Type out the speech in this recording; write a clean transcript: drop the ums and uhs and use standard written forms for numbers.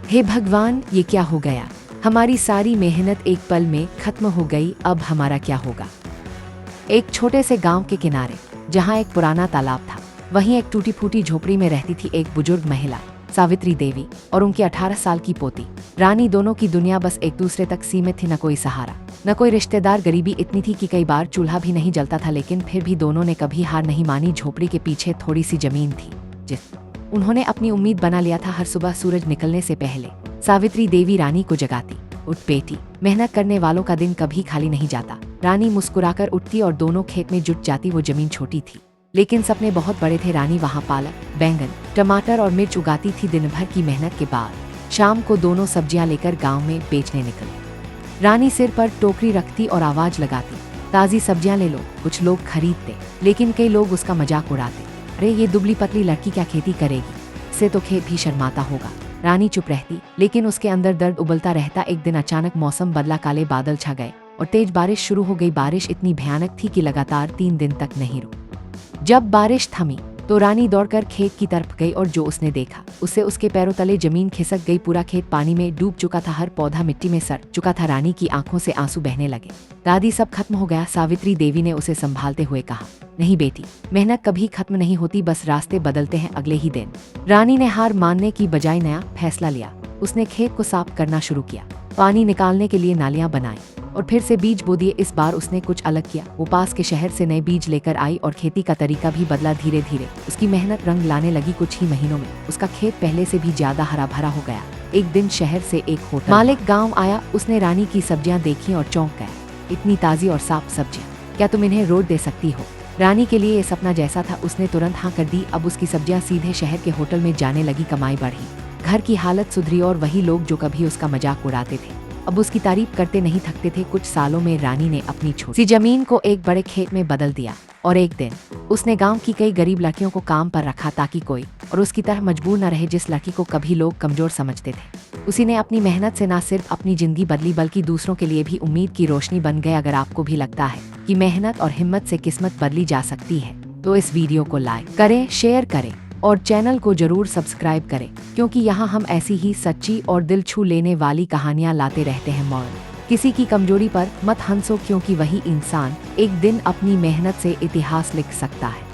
हे भगवान, ये क्या हो गया? हमारी सारी मेहनत एक पल में खत्म हो गई। अब हमारा क्या होगा? एक छोटे से गांव के किनारे, जहां एक पुराना तालाब था, वहीं एक टूटी फूटी झोपड़ी में रहती थी एक बुजुर्ग महिला, सावित्री देवी, और उनकी 18 साल की पोती रानी। दोनों की दुनिया बस एक दूसरे तक सीमित थी। न कोई सहारा, न कोई रिश्तेदार। गरीबी इतनी थी कि कई बार चूल्हा भी नहीं जलता था, लेकिन फिर भी दोनों ने कभी हार नहीं मानी। झोपड़ी के पीछे थोड़ी सी जमीन थी जिस उन्होंने अपनी उम्मीद बना लिया था। हर सुबह सूरज निकलने से पहले सावित्री देवी रानी को जगाती। उठ बेटी, मेहनत करने वालों का दिन कभी खाली नहीं जाता। रानी मुस्कुराकर उठती और दोनों खेत में जुट जाती। वो जमीन छोटी थी, लेकिन सपने बहुत बड़े थे। रानी वहाँ पालक, बैंगन, टमाटर और मिर्च उगाती थी। दिन भर की मेहनत के बाद शाम को दोनों सब्जियां लेकर गांव में बेचने निकली। रानी सिर पर टोकरी रखती और आवाज लगाती, ताजी सब्जियां ले लो। कुछ लोग खरीदते, लेकिन कई लोग उसका मजाक उड़ाते। अरे ये दुबली पतली लड़की क्या खेती करेगी, इससे तो खेत भी शर्माता होगा। रानी चुप रहती, लेकिन उसके अंदर दर्द उबलता रहता। एक दिन अचानक मौसम बदला, काले बादल छा गए और तेज बारिश शुरू हो गई। बारिश इतनी भयानक थी कि लगातार 3 दिन तक नहीं रुकी। जब बारिश थमी तो रानी दौड़कर खेत की तरफ गई और जो उसने देखा उससे उसके पैरों तले जमीन खिसक गई। पूरा खेत पानी में डूब चुका था, हर पौधा मिट्टी में सड़ चुका था। रानी की आंखों से आंसू बहने लगे। दादी, सब खत्म हो गया। सावित्री देवी ने उसे संभालते हुए कहा। नहीं बेटी, मेहनत कभी खत्म नहीं होती, बस रास्ते बदलते हैं। अगले ही दिन रानी ने हार मानने की बजाय नया फैसला लिया। उसने खेत को साफ करना शुरू किया, पानी निकालने के लिए नालियां बनाई और फिर से बीज बो दिए। इस बार उसने कुछ अलग किया। वो पास के शहर से नए बीज लेकर आई और खेती का तरीका भी बदला। धीरे धीरे उसकी मेहनत रंग लाने लगी। कुछ ही महीनों में उसका खेत पहले से भी ज्यादा हरा भरा हो गया। एक दिन शहर से एक होटल मालिक गांव आया। उसने रानी की सब्जियां देखी और चौंक गया। इतनी ताजी और साफ सब्जियां, क्या तुम इन्हें रोज दे सकती हो? रानी के लिए ये सपना जैसा था। उसने तुरंत हाँ कर दी। अब उसकी सब्जियां सीधे शहर के होटल में जाने लगी। कमाई बढ़ी, घर की हालत सुधरी और वही लोग जो कभी उसका मजाक उड़ाते थे अब उसकी तारीफ करते नहीं थकते थे। कुछ सालों में रानी ने अपनी छोटी सी जमीन को एक बड़े खेत में बदल दिया और एक दिन उसने गांव की कई गरीब लड़कियों को काम पर रखा, ताकि कोई और उसकी तरह मजबूर न रहे जिस लड़की को कभी लोग कमजोर समझते थे। उसी ने अपनी मेहनत से न सिर्फ अपनी जिंदगी बदली, बल्कि दूसरों के लिए भी उम्मीद की रोशनी बन गए। अगर आपको भी लगता है कि मेहनत और हिम्मत से किस्मत बदली जा सकती है, तो इस वीडियो को लाइक करें, शेयर करें और चैनल को जरूर सब्सक्राइब करें, क्योंकि यहाँ हम ऐसी ही सच्ची और दिल छू लेने वाली कहानियाँ लाते रहते हैं। मॉरल, किसी की कमजोरी पर मत हंसो, क्योंकि वही इंसान एक दिन अपनी मेहनत से इतिहास लिख सकता है।